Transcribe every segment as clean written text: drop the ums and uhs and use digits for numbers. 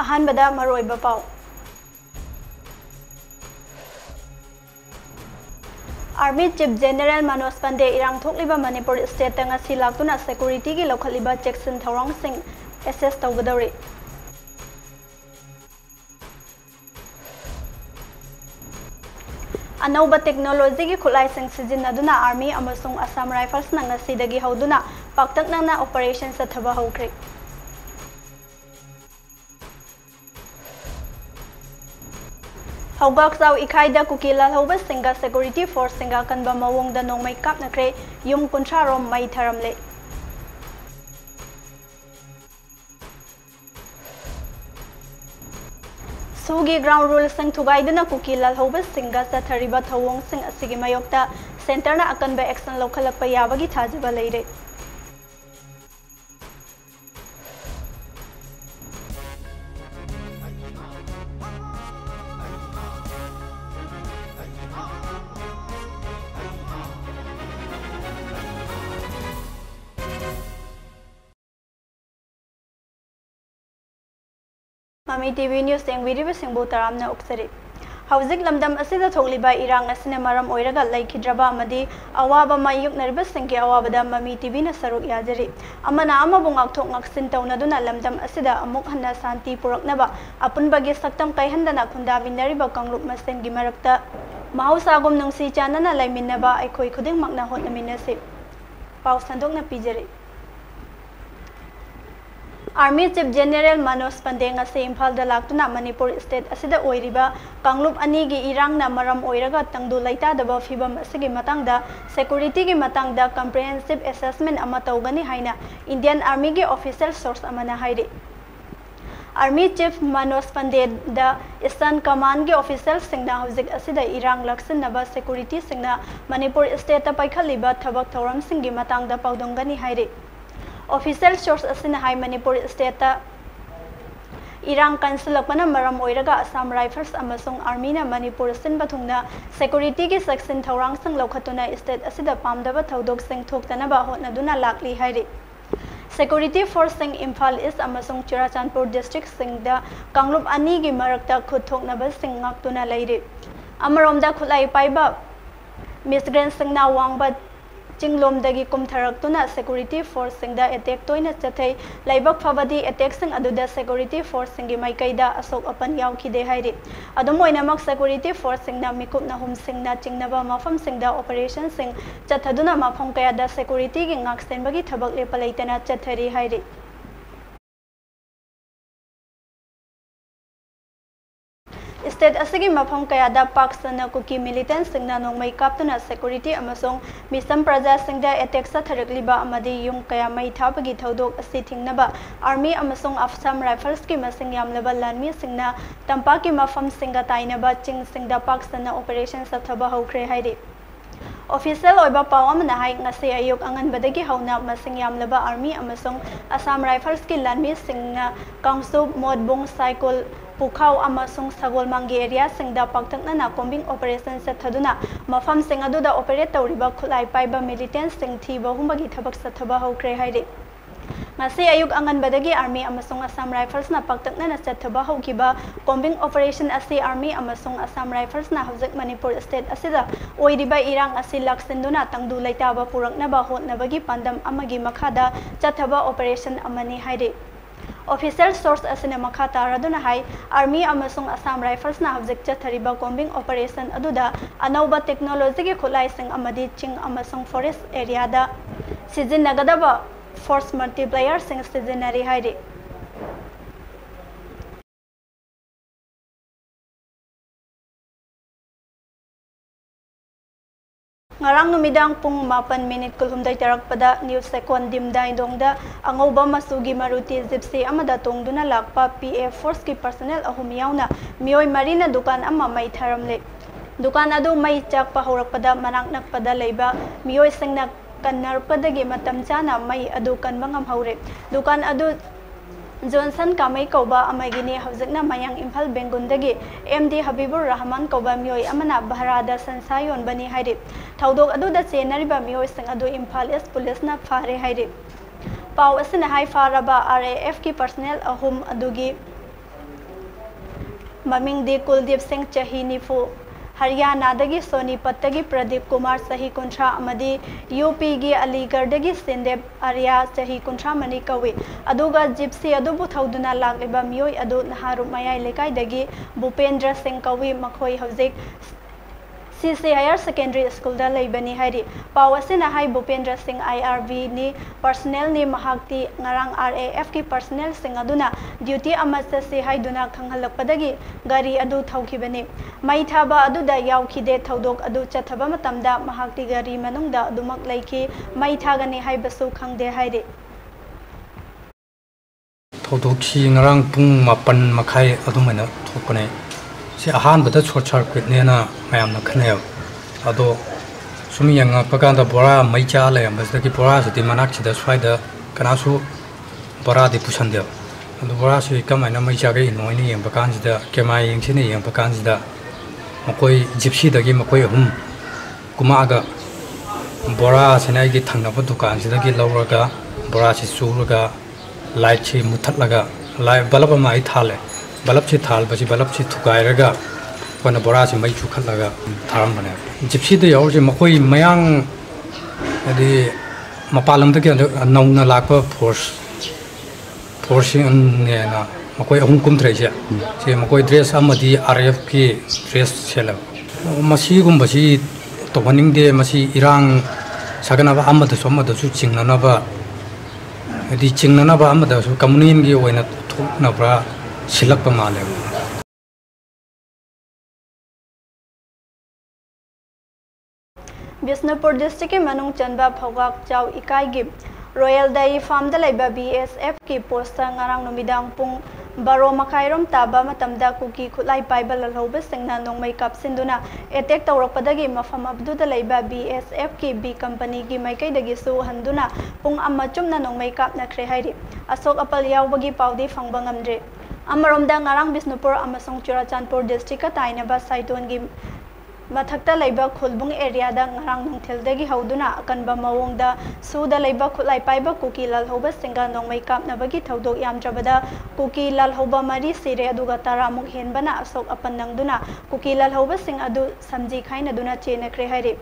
अहानबदा मरोइबा पाउ army chief general Manoj Pande इरांग थोकलिबा मणिपुर स्टेट ngasi लाक्तुना सिक्योरिटी की लौखलिबा चेक्सन थौरांग सिंह एसेस तौगदौरी अनौब टेक्नोलॉजी की खुलाई सिजिन्नदुना आर्मी अमसुंग असम राइफल्स ngasi हौदुना पाक्तकनना ऑपरेशन सथबा हौख्रे हौगाक्साव इखाइदा कुकीला हौबा सिंगा सिक्योरिटी फोर्स सिंगा कनबा मवोंगदा नोंमै कापनख्रे युम कुंथ्रारोम मै थरमले सूगी ग्राउंड रूल सिंग थुगाइदना कुकीला हौबा सिंगा चथरिबा थवोंग सिंग असिगी मयोक्ता सेंटरना अकनबा एक्शन लौखलकपा याबगी थाजिबा लेरे मामी टीवी न्यूज़ येंगबिरिबा सिंबु तरामना उक्सरी हौजिक लमदम असिदा थोकलिबा इरांग असिना मरम ओइरगा लैखिद्रबा अमदि अवाबा मायुक्नरिबा सिंगे अवाबदा मामी टीवी न सरुक याजरी अमना अमबु ngakthok ngaksin तौनदुना लमदम असिदा अमुक हन्ना शांति पुरकनबा अपुनबगे सक्तम कैहंदना खुंदामिनरिबा कांगलुप मसेनगी मरक्ता महौसागुम नुंसी चानना लैमिनबा अखोय खुदिंगमकना होतनमिनसि पाउ संदोकना पिजरी army chief general Manoj Pande Imphal लाक्तुना मणिपुर स्टेट असिदा ओइरिबा कांगलुप अनिगी इरांगना मरम ओइरगा तंगदु लैतादबा फिबम असिगी मतंगदा सिक्योरिटी की मतंगदा कंप्रिहेंसिव असेसमेंट अमा तौगनी हाइना इंडियन आर्मी की ऑफिशियल सोर्स अमना हाइरे army chief Manoj Pande the Eastern Command के ऑफिशियल सिंगना हौजिक असिदा इरांग लक्सनबा सिक्योरिटी सिंगना मणिपुर स्टेट पाइखलिबा थबक थौरम सिंगी मतंगदा पाउदोंगनी हाइरे ऑफिशियल सोर्स असिना हाई मणिपुर स्टेट इरांग कंसलपना मरम ओइरगा असम राइफल्स अमसुंग आर्मीना मणिपुर सिनबा थुंगना सिक्योरिटी की सेक्शन थौरांग संग लौखतुना स्टेट असिदा पामदबा थौदोक सिंग थोक्तनबा होतनदुना लाक्ली हाइरे सिक्योरिटी फोर्स सिंग इम्फाल ईस्ट अमसुंग चुराचांदपुर डिस्ट्रिक्ट सिंगदा कांगलुप अनी की मरक्ता खुद थोकनबा सिंग ngaktuna लेरे अमरोमदा खुलाई पाइबा मिसग्रेंट सिंगना वांगबा चिंगलोमदगी कुमथरक्तुना सिक्योरिटी फोर्स सिंगदा अटैक तोइना चथै लाइबक फबदी अटैक सिंग अदुदा सिक्योरिटी फोर्स सिंगी माइकैदा असोक अपन यावखिदे हाइरे अदुम ओइनामक सिक्योरिटी फोर्स सिंगना मिकुपना हुम सिंगना चिंगनबा मफम सिंगदा ऑपरेशन सिंग चथदुना मफम कयादा सिक्योरिटी की ngaksenbagi थबक लेपलैतना चथरी हाइरे स्टेट असिगी मफम कयादा पाक्सना कुकी मिलिटेंट सिंगना नोंमै कापतुना सिक्योरिटी अमसोंग मिसम प्रजा सिंगदा अटैक सथरकलिबा अमदि युम कया मै थाबगी थौदोक असि थिंगनबा आर्मी अमसोंग असम राइफल्स की मसिंग यामलबा लानमी सिंगना तंपा की मफम सिंगा ताइनबा चिंग सिंगदा पाक्सना ऑपरेशन सथबा हौख्रे हाइरे ऑफिशियल ओइबा पाव अमना हाइ ngasi ayuk anganbadagi hauna masing yamlaba army amasung assam rifles ki lanmi singna kangsu modbung cycle pukhau amasung sagolmangi area singda paktakna na combing operation se thaduna mafam sing aduda operate tawriba khulai paiba militant sing thiba humbagi thabak sathaba hokre haire ngasi ayuk anganbadagi army amasung assam rifles na paktakna na sathaba hokiba combing operation asi army amasung assam rifles na hawjak manipur state asida oiriba irang asi laksinduna tangdu laitaba puraknaba hotnabagi pandam amagi makhada chathaba operation amani haire official source असने मखा तारादुना हाई army अमसुंग Assam Rifles ना हवजिक चथरिबा combing operation अदुदा अनौबा टेक्नोलॉजी के खुलाइसिंग अमदि चिंग अमसुंग फॉरेस्ट एरिया दा सिजिनगदबा फोर्स मल्टीप्लायर सिंग सिजिनरी हाइरे ngarang numidang pung 8 minute kulhumdai tarakpada news second dimdai dongda angoba masugi maruti gypsy amada tongduna lakpa PA force ki personnel ahum yauna mioi marina dukan amma mai tharamle dukan adu mai chakpa horakpada manak nakpada leiba mioi singna kannarpadagi matam chana mai adu kan bangam haure dukan adu Johnson kamai kauba amagini hawjikna mayang Imphal Bengundagi MD Habibur Rahman kauba mioi amana Bharada Sansayon bani haire thaudok aduda chenariba mioi sing adu Imphal East Police na phare haire pau asina hai faraba RAF ki personnel ahum adugi ममिंगदी कुलदीप सिंह चाही निफु हरियाणादगी सोनीपतगी प्रदीप कुमार सही कुंठा अमदी यूपीगी अलीगढ़दगी सिंदेब आर्या चाही कुंठा money कवी अदुगा Gypsy अदुबु थौदुना लागलिबा मियोय अदु नहारु मयाय लेकाइदगी भूपेंद्र सिंह कवी मखोय हौजिक CC higher secondary school दा लेबनी हाइरी पावसिना high Bhupendra Singh IRV नि पर्सनल नि महाक्ति ngarang RAF की पर्सनल सिंह अदुना ड्यूटी अमत से हाइदुना खंगहलकपदगी गाड़ी अदु थौखिबनी मई थाबा अदुदा यावखिदे थौदोक अदु चथबा मतमदा महाक्ति गाड़ी मनुंगदा अदुमक लेखि मई थागनी हाइबसु खंगदे हाइरी थौदोखि ngarang pung 8 makhai adumana thokpane si ahan bada short circuit nena mayamna khnew ado sumi yang pakanda bora mai cha le ambasdagi bora sidi manak chida swaida kanasu bora di pusandel ado bora si kamaina mai cha ge noini yang pakan sida kemai yang sini yang pakan sida makoi gypsy dagi makoi hum kumaga bora sinai gi thangna ba dukan sida gi lawraga bora si suraga light chi muthatlaga light balab mai thale balap से थाल बची balap से थुकायरगा कोना बोरा से मई चुखलगा थारम बने Gypsy दे याव जे मकोई मयांग अदि मपालम दे नौना लाक फोर्सिंग ने ना मकोई अहुम कुमथ्रै से मकोई ड्रेस अमदी RF की ड्रेस सेला मसी गुमबसी तोबनिंग दे मसी इरांग सगनाबा अमद सोमदसु चिंगनाबा अदि चिंगनाबा अमदसु कम्युनियन की ओइना थोकनाब्रा सिलक माले बिष्णुपुर डिस्ट्रिक्ट के मनुंग चंबा फौगाक चाव इकाई गिब रॉयल डेयरी फार्म दा लेबा BSF की पोस्ट ngarang नुमिदांग पुंग बारो मखाइरोम ताबा मतमदा कुकी खुलाई पाइबा ललहौबे सिंगना नोंगमै कापसिंदुना एटेक तौरकपदगी मफम अबदुदा लेबा BSF की B कंपनी की माइकैदगी सु हंदुना पुंग अम्मा चुमना नोंगमै कापनख्रे हाइरि अशोक अपल यावबगी पाउदी फंगबा ngamdre अमरोमदा ngarang बिष्णुपुर अमसोंग चुराचांदपुर डिस्ट्रिक्ट का ताइनबा साइटोनगी मथक्ता लेबा खुलबुंग एरिया दा ngarang nungthildagi hauduna akanba mawongda suda लेबा खुलाई पाइबा कुकी लालहौबा सिंगा नोंगमै कापनबगी थौदोक यामद्रबदा कुकी लालहौबा मरी सिरे अदुगा तारामुक हेनबना अशोक अपन नंगदुना कुकी लालहौबा सिंग अदु समजी खाइनदुना चेनख्रे हाइरि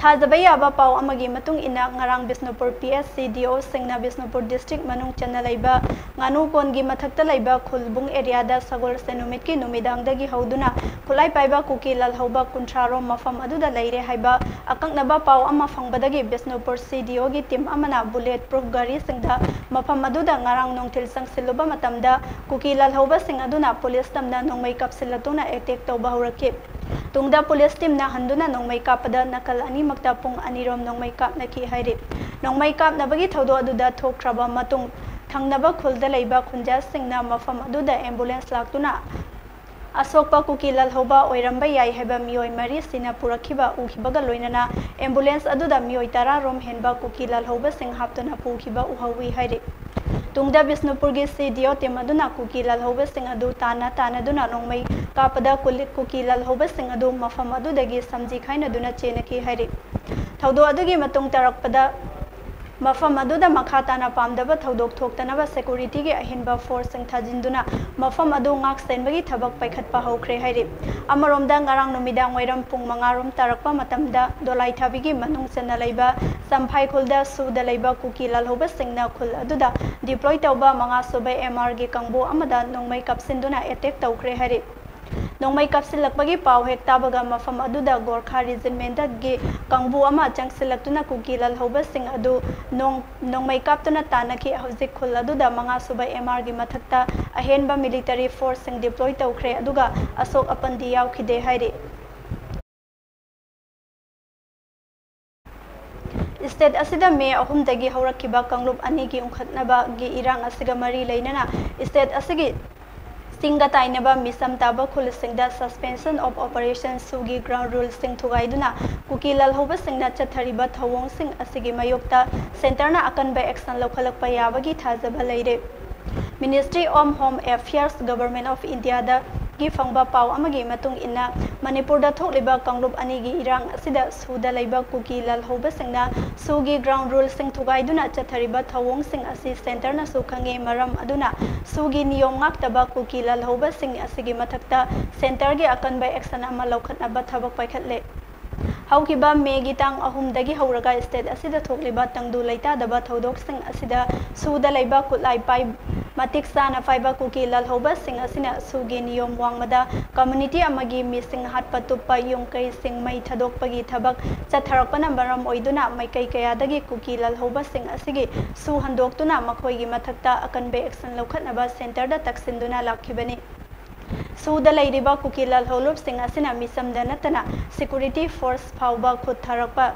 थाजबा याबा पाव अमगी मतुंग इना ngarang बिष्णुपुर PSCDO सिंगना बिष्णुपुर डिस्ट्रिक्ट मनुंग चन्ना लेबा nganu kongi mathakta laiba khulbung area da sagol senumit ki numidang dagi hauduna khulai paiba kuki lalhauba kuntharo mafam aduda leire haiba akaknaba paw ama fangbadagi Bishnupur CDO gi team amana bullet proof gari singda mafam aduda ngarang nongthil sangsiluba matamda kuki lalhauba sing aduna police tamna nongmai kapsilatuna attack tawba huraki tungda police team na handuna nongmai kapada nakal ani makta pung anirom nongmai kap naki hairi nongmai kap nabagi thodo aduda thokraba matung थंगनबा खुलदा लेबा खुंजा सिंगना मफम अदुदा ambulance लाक्तुना असोकपा cookie लालहौबा ओइरंबा याय हेबा मियोय मरी सिना पुरखिबा उखिबगा लोइनना ambulance अदुदा मियोय तारा रोम हेनबा cookie लालहौबा सिंग हापतुना पुखिबा उहौवी हाइरे तुंगदा बिष्णुपुर गी CDO तेम अदुना cookie लालहौबा सिंग अदु ताना तानादुना नोंगमै कापदा cookie लालहौबा सिंग अदु मफम अदुदगी समजी खाइनदुना चेनकी हाइरे थौदो अदुगी मतुंग तरकपदा मफम अदुदा मखा ताना पामदबा थौदोक थोक्तनबा सिक्योरिटी के अहिनबा फोर्स सिंग थाजिंदुना मफम अदु ngak senbagi thabak paikhatpa hokre hairi अमरोमदा ngarang numidang wairam pung mangarom tarakpa matamda dolai thabigi manung chena leiba samphai khulda suda leiba kuki lalhoba singna khul aduda deploy tawba manga sobai MR gi kangbo amada nongmai kapsinduna attack tawkre hairi नोंगमै कापसिलकपगी पाव हेक ताबगा मफम अदुदा गोरखा रिजिमेंट गे कंगबु अमा चंगसिलक्तुना cookie लालहौबा सिंग अदु नोंगमै कापतुना तानखि हौजिक खुल अदुदा मंगा सुबा MR गी मथक्ता अहेनबा military force सिंग deploy तौखरे अदुगा Ashok अपंदी यावखिदे हाइरे state असिदा मे अहुमदगी हौरखिबा कंगलुप अनि की उंखतनबा गी इरांग असिगा मरी लेनना स्टेट असिगी सिंगा ताइनबा मिसम ताबा खुल सिंगदा सस्पेंशन ऑफ ऑपरेशन सुगी ग्राउंड रूल सिंग थुगाइदुना कुकी लालहौबा सिंगना चथरिबा थवोंग सिंग असिगी मयोक्ता सेंटरना अकनबा एक्शन लौखलकपा याबगी थाजबा लेरे Ministry of Home Affairs Government of India दा gi fangba pau amagi matung inna Manipur da thokliba kanglub ani gi irang asida suda leiba kuki lal hoba singna sugi ground rule sing thugai duna chathariba thawong sing asi center na su khange maram aduna sugi niyom ngak taba kuki lal hoba sing asigi mathakta center gi akan by action ama lokhatna ba thabak paikhatle Haukiba Megi tang ahum dagi hauraga state asida thokliba tangdu laita daba thodok sing asida suda leiba kutlai pai matik sana faiba kuki lal hoba sing asina sugi niyom wangmada community amagi missing hat patupa yung kai sing mai thadok pagi thabak chatharakpana maram oiduna mai kai kaya dagi kuki lal hoba sing asigi su handoktuna makhoi gi mathakta akan be action lokhatnaba center da taksinduna lakhibani Suda lairiba kukilal holup sing asina misam danatana security force phauba khut tharakpa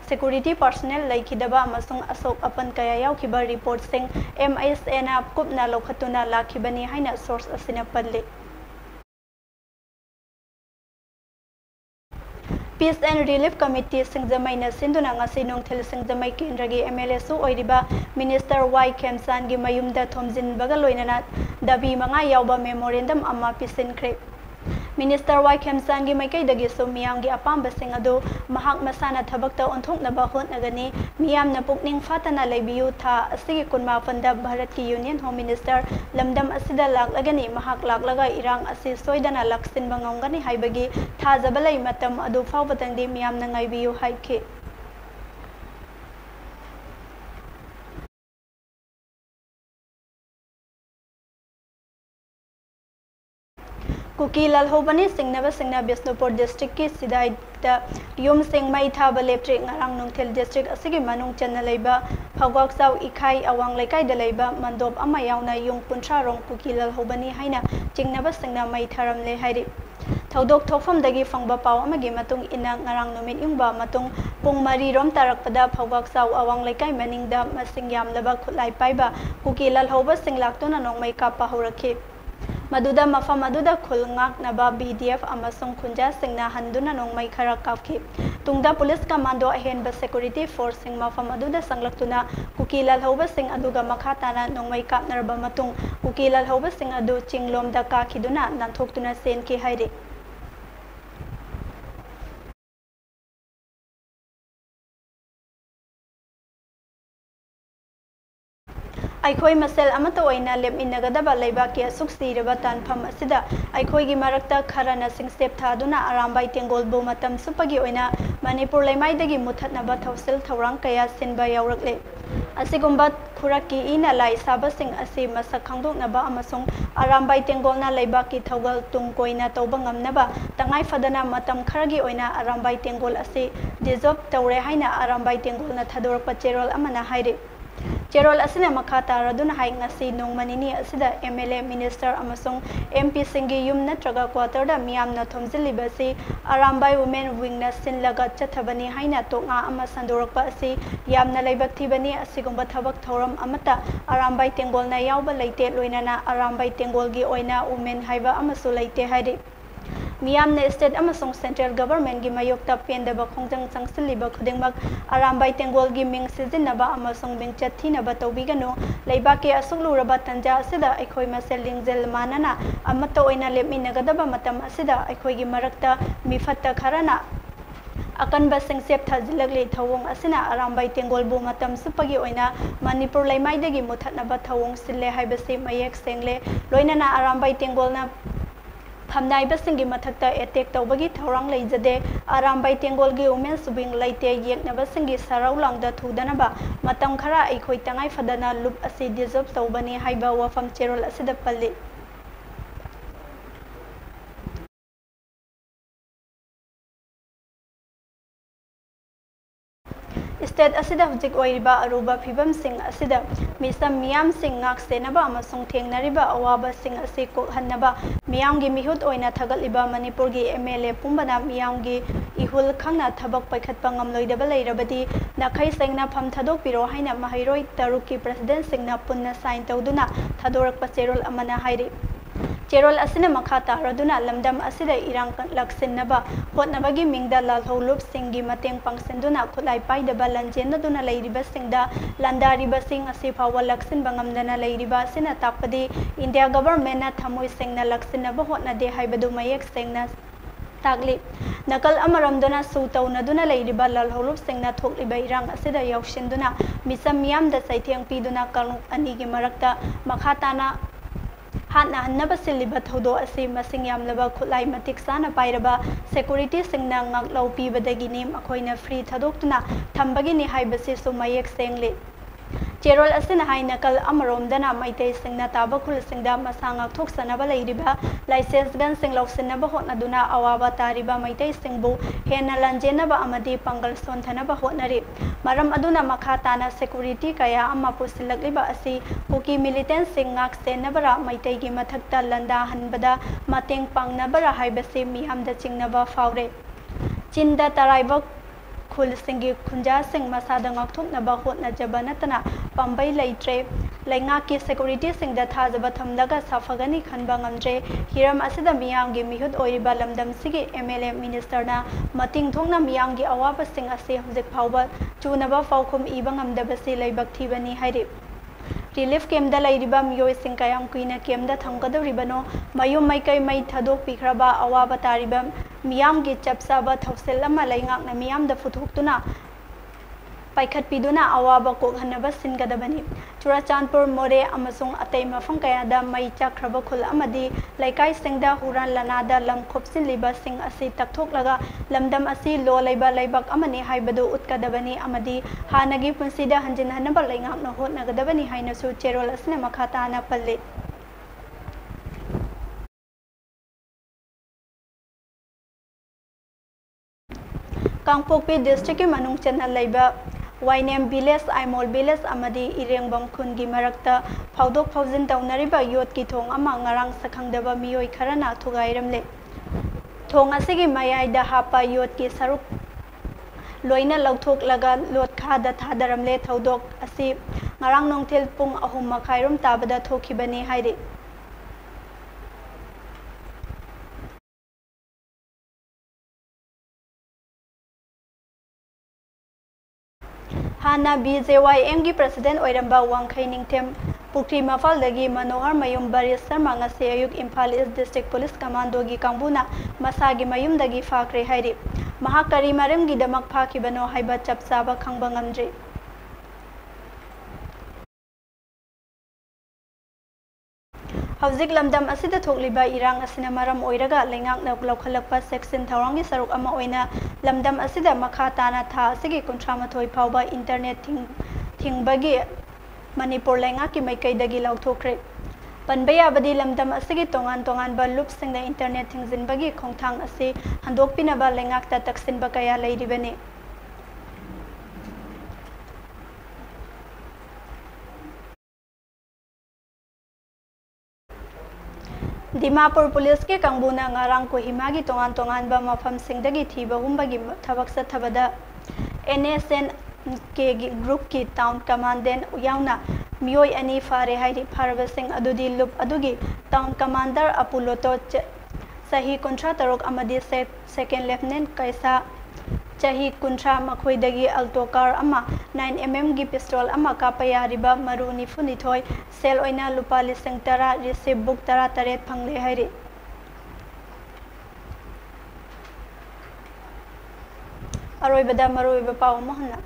security personnel laikidaba amasung asok apan kaya yaukiba report sing MISA na kupna lokhatuna lakhibani haina source asina padle Peace and Relief Committee Singjamai na sinduna ngasi nongthel Singjamai Kendragi MLA su oiriba Minister Y Kemsan gi mayumda thomjin baga loinana dabi manga yauba memorandum amma pisinkhre Minister Y Kemsan gi maikai dagi su miyam gi apamba sing adu mahak masana thabakta onthoknaba hotnagani miyam na pukning fatana leibiyu tha asigi kunma fanda Bharat ki Union Home Minister lamdam asida laklagani mahak laklaga irang asi soidana laksin bangongani haibagi thajabalai matam adu fawbatangdi miyam na ngaibiyu haike Kuki lal hobani singna Bisnupur district ki sidai da yum sing mai tha ba leptre ngarang nongthel district asigi manung channa leiba phagwak sau ikhai awang lekai da leiba mandop ama yauna yung puntra rong kuki lal hobani haina chingnaba singna mai tharam le hairi Thodok thofam dagi fangba paw amagi matung ina ngarang numit yungba matung pung mari rom tarakpada phagwak sau awang lekai maningda masing yamlaba khulai paiba kuki lal hoba singlaktona nongmai ka pahurakhi Maduda mafam aduda khulngak naba BDF amasung khunja singna handuna nongmai khara kapki tungda police commando ahenba security force sing mafam aduda sanglaktuna kukilal hoba sing aduga makhatana nongmai kapnarba matung kukilal hoba sing adu chinglomda ka khiduna nanthokuna sen ki hairi Aikhoi masel amata oina lem inagadaba leibaki asuk siraba tanpham asida aikhoi gi marakta kharana singstep thaduna arambai tengol bo matam supagi oina Manipur leimai dagi muthatnaba thausil thawrang kaya sinba yaurakle asigumba khuraki ina lai sabasing asi masak khangdoknaba amasung arambai tengolna leibaki thawgal tungkoina tawba ngamnaba tangai fadana matam kharagi oina arambai tengol asi develop tawre haina arambai tengolna thadorpa cherol amana haire Cherol asina makata raduna hai ngasi nongmanini asida MLA Minister amasung MP singi yum natraga quarter da miyam na thomjilibasi arambai women wing na sinlaga chathabani haina tonga ama sandorakpa asi yamna leibak thibani asigumba thabak thoram amata arambai tengol na yauba leite loinana arambai tengol gi oina women haiba amasu leite hairi Miyam na state amasung central government gi mayokta pendaba khongjang changsiliba khudengmak arambai tengol gi ming sizinaba amasung bingchat thinaba tawbigano leibaki asukluraba tanja asida aikhoi masel lingjel manana amata oina lepminagadaba matam asida aikhoi gi marakta mifatta kharana akan basing sep thajilagli thawong asina arambai tengol bu matam supagi oina Manipur leimai dagi muthatnaba thawong sille haibase mayek sengle loinana arambai tengol na Phamnai basingi mathakta attack tawbagi thorang leijade arambai tengol gi women subing laite yekna basingi sarau langda thudanaba matam khara aikhoi tangai fadana lup asi deserve tawbani haiba wafam cherol asida palle State asida hujik oiriba aruba phibam sing asida misam miyam sing ngak senaba amasung thengnariba awaba sing asi ko hannaba miyam gi mihut oina thagaliba Manipur gi MLA pumbana miyam gi ihul khangna thabak paikhatpa ngamloidaba leirabadi nakhai sengna pham thadok piro haina mahairoi taruki president singna punna sign tawduna thadorak pacherol amana hairi Cherol asina makha taraduna lamdam asida irang laksinaba hotnabagi mingda lalholup singi mateng pangsenduna khulai paidaba lanjenduna leiriba singda landariba sing asi phawa laksin bangamdana leiriba asina takpadi India government na thamoi singna laksinaba hotnade haibadu mayek singna tagli nakal amaramduna su taunaduna leiriba lalholup singna thokliba irang asida yaushinduna misam miyam da saitheng piduna kalung anigi marakta makhatana Hana Naba Siliba Todo Asi Masing Yamlaba Kulai Matik Sana Pairaba Security Singna Ngak Lau Pibadagi Nim Akoina Free Tadokuna Tambagini Haibasi Sumayek Sengli Cherol Asina Hai Nakal Amarom Dana Maite Singna Tabakul Singda Masanga Tok Sanaba Ladiba License Gun Sing Lau Sinaba Hotnaduna Awaba Tariba Maite Singbu Hena Lanjenaba Amadi Pangal Sontanaba Hotnari Maram Aduna Makhatana Security Kaya Amma Pusilagliba Asi Puki Militant Singak Senabara Maite Gi Mathakta Landa Hanbada Mateng Pangnabara Haibasi Miham da Chingnaba Faure Chinda Taraiba Khul Singi Kunja Sing Masada Ngakthoknaba Hotnajaba Natana Pambai Laitre Laingaki Security Sing da Thajaba Thamlaga Safagani Khanba Ngamdre Hiram Asida Miyamgi Mihut Oiriba Lamdam Sigi MLA Minister na Mating Thongna Miyamgi Awaba Sing Ase Hojik Phawba Chunaba Fawkhum Iba Ngamdabasi Laibak Thibani Hairi Relief Camp da Lairiba Miyoi Sing Kayam Kuina Camp da Thamkadoribano Mayum Maikai Mai Thadok Pikraba Awaba Tariba Miyamgi Chapsaba Thawsel Ama Laingakna Miyam da Futhukhtuna Paikat Piduna Awaba Kokhanaba Singadabani Churachandpur More Amasung Atay Mafam Kayada Mai Chakraba Khul Amadi Laikai Singda Huran Lanada Lam Khopsin Liba Sing Asi Takthoklaga Lamdam Asi Lo Laiba Laibak Amani Haibadu Utkadabani Amadi Hanagi Punsida Hanjin Hanaba Laingakna Hotnagadabani Hainasu Cherol Asne Makhatana Palle Kangpokpi District Manung Channel Laiba YNM Village Aimol Village Amadi Irengbam Khungi Marakta Phawdok Phawjin Taunariba Yot ki thong ama ngarang sakhangdaba miyoi kharana thugairamle thong asigi mayaida hapa yot ki saruk loina lauthok laga lot khada thadaramle thaudok asi ngarang nongthel pung ahum makhairum tabada thokhibani hairi Hana BJYM gi President Oiramba Wangkhai Ningthem Pukri Mafaldagi Manohar Mayum Baris Sarma ngase ayuk Imphal East District Police Commando gi kangbuna masagi mayumdagi fakre hairi mahakari maram gi damak phakibano haiba chapsaba khangba ngamdre Hawzik lamdam asida thokliba irang asina maram oiraga lengak na lokhalakpa section thawangi saruk ama oina lamdam asida makha tana tha asigi kuntramathoi phawba internet thingbagi Manipur lengaki maikaidagi lauthokre panbaya badi lamdam asigi tongan ba loop singda internet thingzinbagi khongthang ase handokpinaba lengakta taksinba kaya leiribani Dimapur Police ke kangbuna ngarang Kohima gi tongan ba mafam singdagi thiba humbagi thabak sathabada NSN ke group ki town commandant yauna miyoi ani fare hairi pharba sing adudi loop adugi town commander Apuloto sahi kontra tarok amadi second lieutenant kaisa chahi kuntra makhoidagi alto car ama 9mm gi pistol ama kapaya riba maruni funi thoi sel oina lupa lising tara receive book tara taret phangle hairi aroibada maroiba paw mohna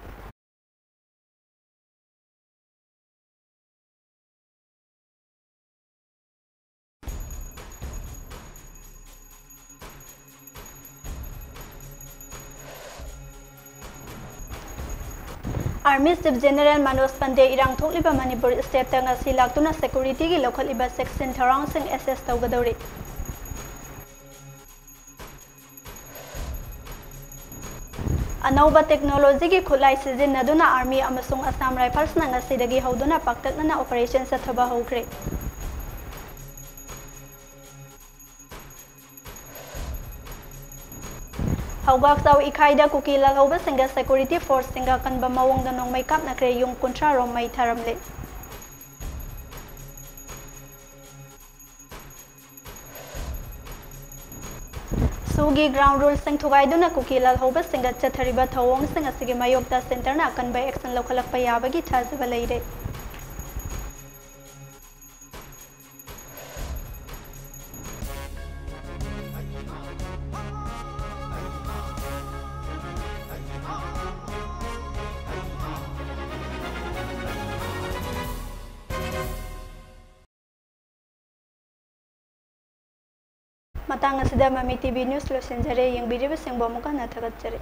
Army Chief General Manoj Pandey irang thokliba Manipur State tanga silaktuna security gi lokhaliba section tharang sing SS tawgadori Anauba technology gi khulai sijinnaduna Army amasung Assam Rifles na ngasidagi hoduna paktakna operation sa thaba hokre Hawgak saw ikaida kukila lauba singa security force singa kanba mawong danong may kap na kre yung kontra rom may tharamle सूगी ground rule सिंह थुगाइदुना कुकी लालहौबा सिंह चथरिबा थवोंग सिंह असिगे मायोक्ता सेंटरना अकनबा एक्शन लौखलकपा याबगी थाजबा लेरे मतंग असिदा ममी टीवी न्यूज़ लोसेंजरे यंगबिरिबा सिंह बोमुका नथगतजरे।